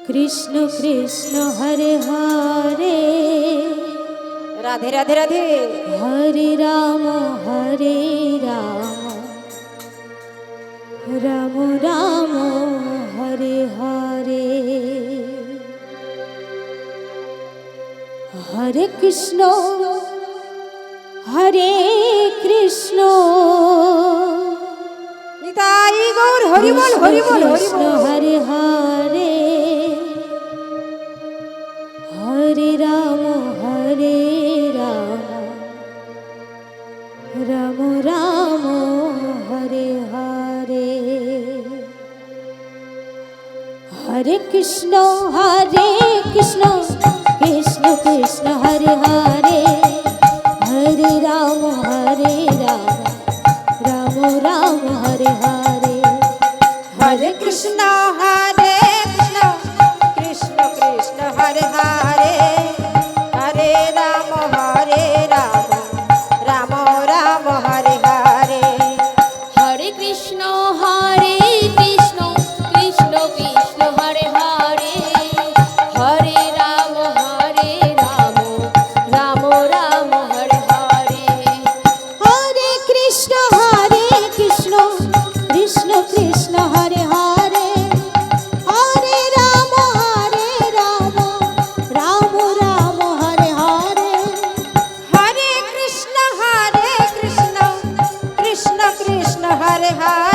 Krishna Krishna Hare Hare Radhe Radhe Radhe হরে Ram Ram Ram Hare Hare Hare Krishna হরে Krishna Nitai Gour Hari বল Hari বল Hari Krishna বল Hare Hare Hare Ram Ram Ram Hare Hare Hare Krishna Krishna Krishna Hare Hare Hare Ram Ram Ram Hare Hare Hare Krishna Krishna Krishna Hare Hare Hare Ram Ram Ram Hare Hare Hare Krishna Krishna Krishna Hare Hare Hare Ram Ram Ram Hare Hare Hare Krishna Krishna Krishna Hare Hare Hare Ram Ram Ram Hare Hare Hare Krishna Krishna Krishna Krishna Hare Hare